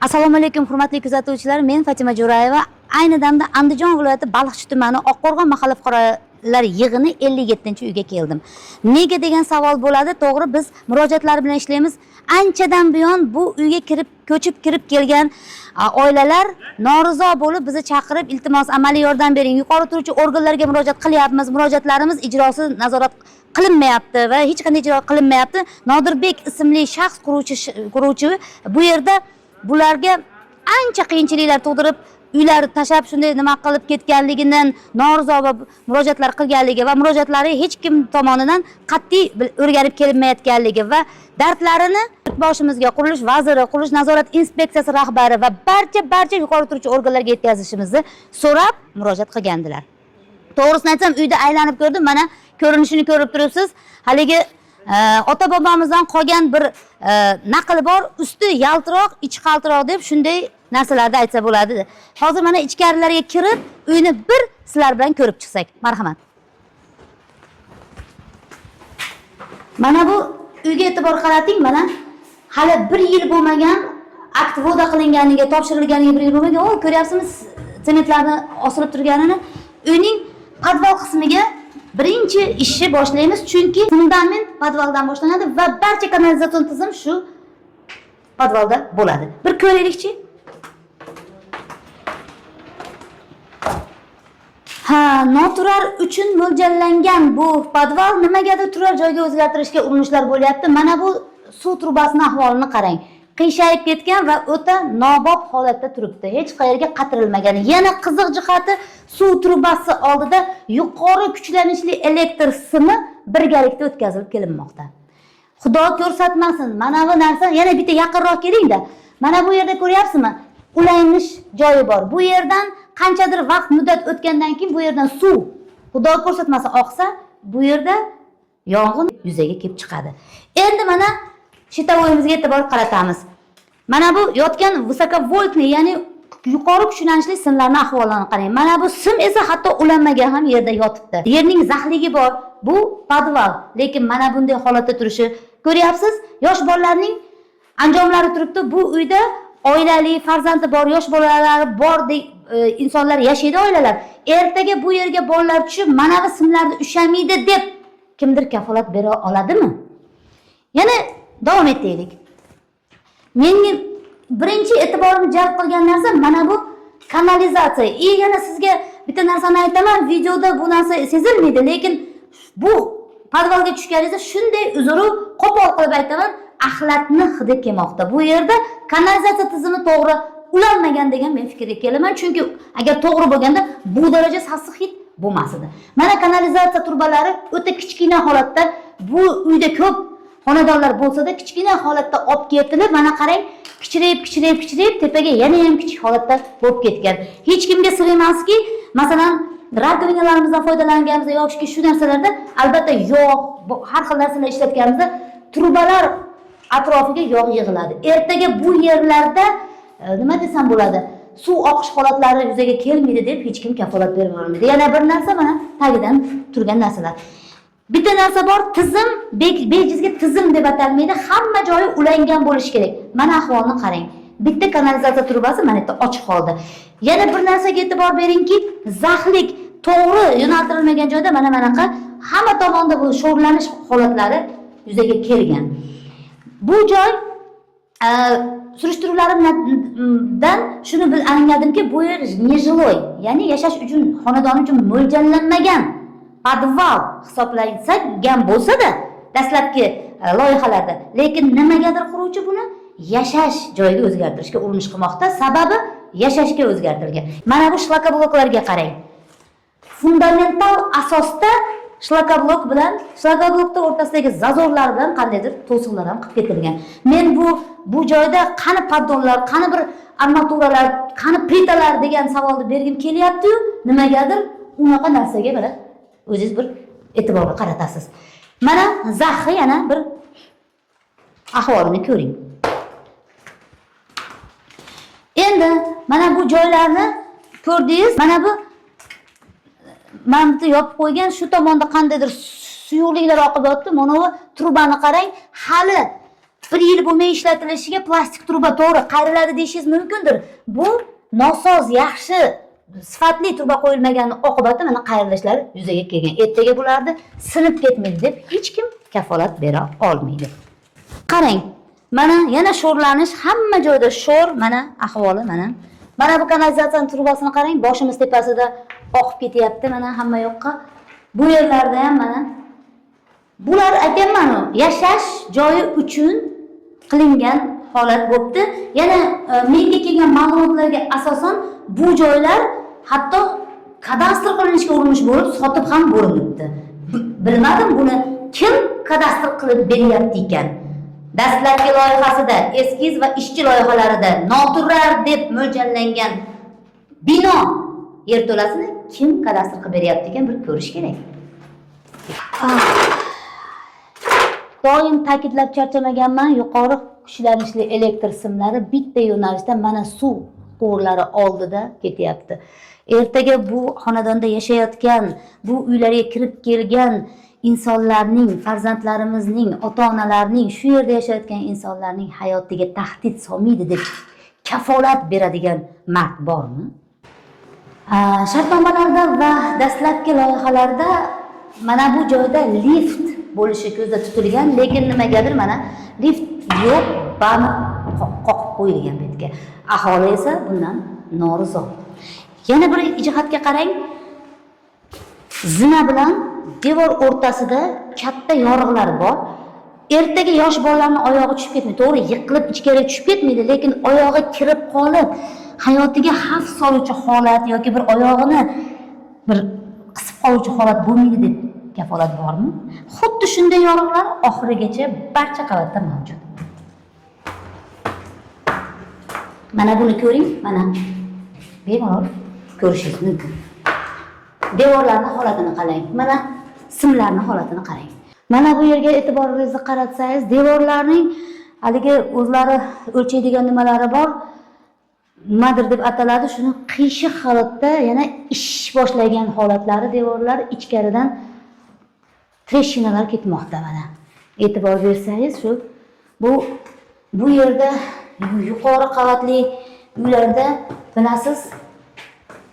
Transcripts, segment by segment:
Assalomu alaykum hurmatli kuzatuvchilar. Men Fatima Jo'rayeva. Ayni damda Andijon viloyati Baliqchi tumani Oqqo'rg'on mahalla fuqarolar yig'ini 57-uyga keldim. Nega degan savol bo'ladi. To'g'ri, biz murojaatlar bilan ishlaymiz. Anchadan buyon bu uyga ko'chib kirib kelgan oilalar norizo bo'lib bizni chaqirib, iltimos amaliy yordam bering. Yuqori turuvchi organlarga murojaat qilyapmiz. Murojaatlarimiz ijrosi nazorat qilinmayapti va hech qanday ijro qilinmayapti. Nodirbek ismli shaxs quruvchi bu yerda bularga ancha qiyinchiliklar tug'dirib, uylarni tashlab shunday nima qilib ketganligidan norizo va murojaatlar qilganligi va murojaatlari hech kim tomonidan qat'iy o'rganib kelinmayotganligi va dardlarini boshimizga qurilish vaziri, qurilish nazorat inspeksiyasi rahbari va barcha yuqori turuvchi organlarga yetkazishimizni so'rab murojaat qilgandilar. To'g'risini aytsam, uyda aylanib ko'rdim, mana ko'rinishini ko'rib turibsiz. Haligi ota bobomizdan qolgan bir naql bor, usti yaltiroq, ichi qaltiroq deb shunday narsalarni aytsa bo'ladi. Hozir mana ichkarilarga kirib, uyni bir sizlar bilan ko'rib chiqsak. Marhamat. Mana bu uyga e'tibor qarating, mana hali 1 yil bo'lmagan, akt voda qilinganiga, topshirilganiga 1 yil bo'lmagan. O, ko'ryapsizmi sementlarni osilib turganini? Uyning podval qismiga birinchi ishni boshlaymiz, chunki fundament podvaldan boshlanadi va barcha kanalizatsion tizim shu podvalda bo'ladi. Bir ko'raylikchi. Noturar uchun mo'ljallangan bu podval nimagadir turar joyga o'zgartirishga urinishlar bo'lyapti. Mana bu suv trubasining ahvolini qarang. Qiyshayib ketgan va o'ta nobop holatda turibdi. Hech qayerga qatirilmagan. Yana qiziq jihati, suv trubasi oldida yuqori kuchlanishli elektr simi birgalikda o'tkazilib kelinmoqda. Xudo ko'rsatmasin, mana bu narsa yana bitta yaqinroq keling-da. Mana bu yerda ko'ryapsizmi? Ulanish joyi bor. Bu yerdan qanchadir vaqt muddat o'tgandan keyin bu yerdan suv, Xudo ko'rsatmasa oqsa, bu yerda yong'in yuzaga kelib chiqadi. Endi mana shitovoyimizga e'tibor qaratamiz. Mana bu yotgan visokovoltli, ya'ni yuqori kuchlanishli simlarning ahvolini qarang. Mana bu sim esa hatto ulanmagan ham yerda yotibdi. Yerning zaxligi bor. Bu podval, lekin mana bunday holatda turishi ko'ryapsiz. Yosh bolalarning anjomlari turibdi. Bu uyda oilali, farzandi bor, yosh bolalari bor insonlar yashaydi, oilalar. Ertaga bu yerga bolalar tushib, mana bu simlarni ushamaydi deb kimdir kafolat bera oladimi? Yana davom etaylik. Menga birinchi e'tiborimni jalb qilgan narsa mana bu kanalizatsiya. Yana sizga bitta narsani aytaman, videoda bu narsa sezilmaydi, lekin bu podvalga tushganingizda shunday uzuru qo'pol qilib aytaman, axlatni hidi kelmoqda. Bu yerda kanalizatsiya tizimi to'g'ri ulanmagan degan men fikrga kelaman, chunki agar to'g'ri bo'lganda bu daraja sassiq hid bo'lmas edi. Mana kanalizatsiya turbalari o'ta kichkina holatda, bu uyda ko'p xonadonlar bo'lsa-da kichkina holatda olib kelib, mana qarang, kichirib tepaga yana ham kichik holatda bo'lib ketgan. Hech kimga sir emaski, masalan, rakovinalarimizdan foydalanganimizda yoki shu narsalarda albatta yog', har xil narsalar ishlatganimizda trubalar atrofiga yog' yig'iladi. Ertaga bu yerlarda nima desam bo'ladi? Suv oqish holatlari yuzaga kelmaydi deb hech kim kafolat bera olmaydi. Yana bir narsa mana tagidan turgan narsalar. Bitta narsa bor, tizim bejizga tizim deb atalmaydi. Hamma joyi ulangan bo'lishi kerak. Mana ahvolni qarang. Bitta kanalizatsiya trubasi mana yerda ochiq holda. Yana bir narsaga e'tibor beringki, zaxlik to'g'ri yo'naltirilmagan joyda mana bunaqa hamma tomonda bu sho'rlanish holatlari yuzaga kelgan. Bu joy surishtiruvlarimdan shuni angladimki, bu yer nejiloy, ya'ni yashash uchun, xonadon uchun mo'ljallanmagan podval hisoblangan bo'lsa-da dastlabki loyihalarda, lekin nimagadir quruvchi buni yashash joyiga o'zgartirishga urinish qilmoqda. Sababi yashashga o'zgartirgan. Mana bu shlakobloklarga qarang. Fundamental asosda shlakoblok bilan, shlakoblokda o'rtasidagi zazorlar bilan qandaydir to'siqlar ham qilib ketilgan. Men bu joyda qani poddonlar, qani bir armaturalar, qani plitalar degan savolni bergim kelyapti-yu, nimagadir unaqa narsaga mana o'zingiz bir e'tibor qaratasiz. Mana zaxi yana bir ahvolini ko'ring. Endi mana bu joylarni ko'rdingiz. Mana bu manti yopib qo'ygan, shu tomonda qandaydir suyuqliklar oqib yotibdi. Mana bu trubani qarang, hali bir yil bo'lmay ishlatilishiga plastik truba to'g'ri qayriladi deyishingiz mumkindir. Bu nosoz, yaxshi, sifatli truba qo'yilmagani oqibati mana qayrilishlar yuzaga kelgan. Ertaga bularni sinib ketmaydi deb hech kim kafolat bera olmaydi. Qarang, mana yana sho'rlanish, hamma joyda sho'r, mana ahvoli mana. Mana bu kanalizatsiya trubasini qarang, boshimiz tepasida oqib ketyapti mana hamma yoqqa. Bu yerlarda ham mana bular aytayman-ku, yashash joyi uchun qilingan holat bo'libdi. Yana menga kelgan ma'lumotlarga asosan bu joylar hatto kadastr qilinishga urinish bo'lib, sotib ham bo'linibdi. Bilmadim buni kim kadastr qilib beryapti ekan. Dastlabki loyihasida, eskiz va ishchi loyihalarida noturar deb mo'ljallangan bino yerto'lasini kim kadastr qilib beryapti ekan, bir ko'rish kerak. Doim ta'kidlab charchamaganman, yuqori kuchlanishli elektr simlari bitta yo'nalishda mana suv quvurlari oldida ketyapti. Ertaga bu xonadonda yashayotgan, bu uylarga kirib kelgan insonlarning, farzandlarimizning, ota-onalarning, shu yerda yashayotgan insonlarning hayotiga tahdid solmaydi deb kafolat beradigan mard bormi? Shartnomalarda va dastlabki loyihalarda mana bu joyda lift bo'lishi ko'zda tutilgan, lekin nimagadir mana lift yo'q, bani qoqib qo'yilgan betga. Aholi esa bundan norizo. Yana bir jihatga qarang. Zina bilan devor o'rtasida katta yoriqlar bor. Ertaga yosh bolalarning oyog'i tushib ketmaydi. To'g'ri, yiqilib ichkariga tushib ketmaydi, lekin oyog'i kirib qolib, hayotiga xavf soluvchi holat yoki bir oyog'ini bir qisib qoluvchi holat bo'lmaydi deb kafolat bormi? Xuddi shunday yoriqlar oxirigacha barcha qavatda mavjud. Mana buni ko'ring, mana bemalol ko'rishingiz mumkin. Devorlarning holatini qarang. Mana simlarning holatini qarang. Mana bu yerga e'tiboringizni qaratsangiz, devorlarning haligi o'zlari o'lchaydigan nimalari bor. Nimadir deb ataladi, shuni qiyshiq holatda yana ish boshlagan holatlari devorlar ichkaridan treshinalar ketmoqda mana. E'tibor bersangiz, shu bu yerda yuqori qavatli uylarda bilasiz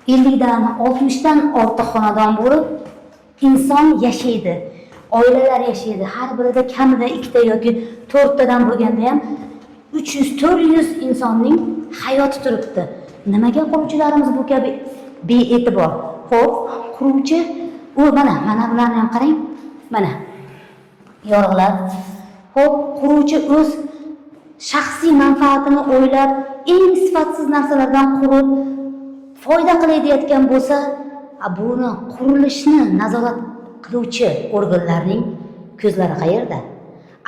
50 dan 60 dan ortiq xonadon bo'lib, inson yashaydi, oilalar yashaydi. Har birida kamida 2 ta yoki 4 tadan bo'lganda ham 300-400 insonning hayoti turibdi. Nimaga quruvchilarimiz bu kabi bee'tibor? Xo'p, quruvchi mana bularni ham qarang. Mana yoriqlar. Xo'p, quruvchi o'z shaxsiy manfaatini o'ylab, eng sifatsiz narsalardan qurib foyda qilayotgan bo'lsa, buni qurilishni nazorat qiluvchi organlarning ko'zlari qayerda?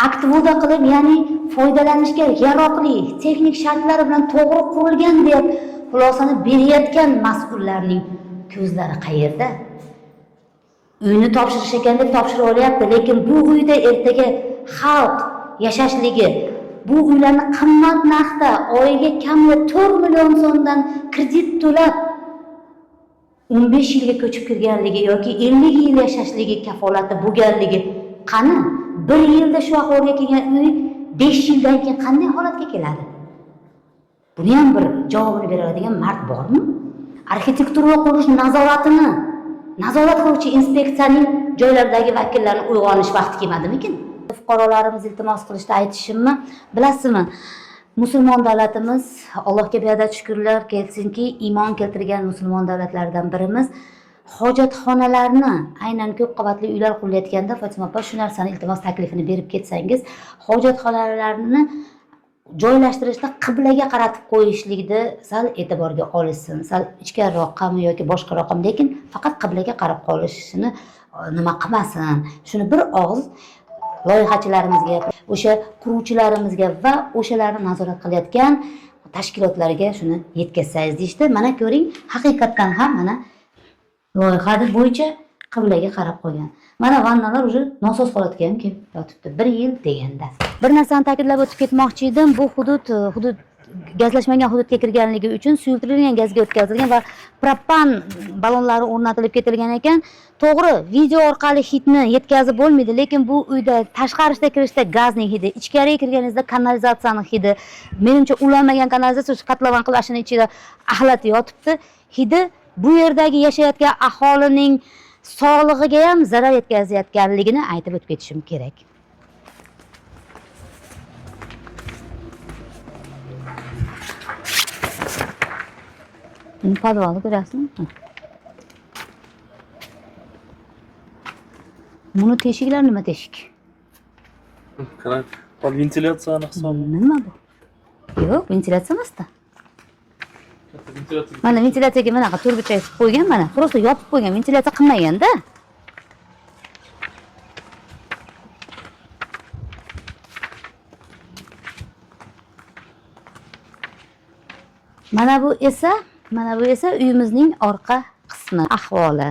Aktivada qilib, ya'ni foydalanishga yaroqli, texnik shartlari bilan to'g'ri qurilgan deb xulosani berayotgan mas'ullarning ko'zlari qayerda? Uyni topshirish ekan deb topshirib olyapti, lekin bu uyda ertaga xalq yashashligi, bu uylarni qimmat narxda oyiga kamida 4 million so'mdan kredit to'lab 15 yilga ko'chib kirganligi yoki 50 yil yashashligi kafolati bo'lganligi qani? 1 yilda shu ahvolga kelgan uy 5 yildan keyin qanday holatga keladi? Buni ham bir javobini bera oladigan mard bormi? Arxitektura qurilish nazoratini nazorat qiluvchi inspeksiyaning joylardagi vakillarni uyg'onish vaqti kelmadimikin? Fuqarolarimiz iltimos qilishda aytishimni bilasizmi? Musulmon davlatimiz, Allohga beadad shukrlar kelsinki, iymon keltirgan musulmon davlatlardan birimiz. Hojatxonalarni, aynan ko'p qavatli uylar qurilayotganda Fatima opa shu narsani iltimos taklifini berib ketsangiz, hojatxonalarni joylashtirishda qiblaga qaratib qo'yishlikni sal e'tiborga olishsin. Sal ichkariroqmi yoki boshqaroqmi, lekin faqat qiblaga qarab qolishini nima qilmasin. Shuni bir og'iz loyihachilarimizga, o'sha quruvchilarimizga va o'shalarni nazorat qilayotgan tashkilotlarga shuni yetkazsangiz deyishdi. Mana ko'ring, haqiqatdan ham mana loyiha bo'yicha qiblaga qarab qo'ygan. Mana vannalar уже nosoz holatga ham kelib yotibdi. 1 yil deganda. Bir narsani ta'kidlab o'tib ketmoqchi edim. Bu hudud gazlashmagan hududga kirganligi uchun suyultirilgan gazga o'tkazilgan va propan ballonlari o'rnatilib ketilgan ekan. To'g'ri, video orqali hidni yetkazib bo'lmaydi, lekin bu uyda tashqarishda kirishda gazning hidi, ichkariga kirganingizda kanalizatsiyaning hidi. Menimcha ulanmagan kanalizatsiya shu qatlavan qilashning ichida axlat yotibdi. Hidi bu yerdagi yashayotgan aholining sog'lig'iga ham zarar yetkazayotganligini aytib o'tib ketishim kerak. Podvalni ko'rasizmi? Buni teshiklar nima teshik? Qarang, ventilyatsiyani hisobi. Nima bu? Yo'q, ventilyatsiya emasda. Mana ventilyatsiyaga bunaqa turbicha qo'ygan, mana просто yopib qo'ygan, ventilyatsiya qilmagan-da. Mana bu esa uyimizning orqa qismi ahvoli.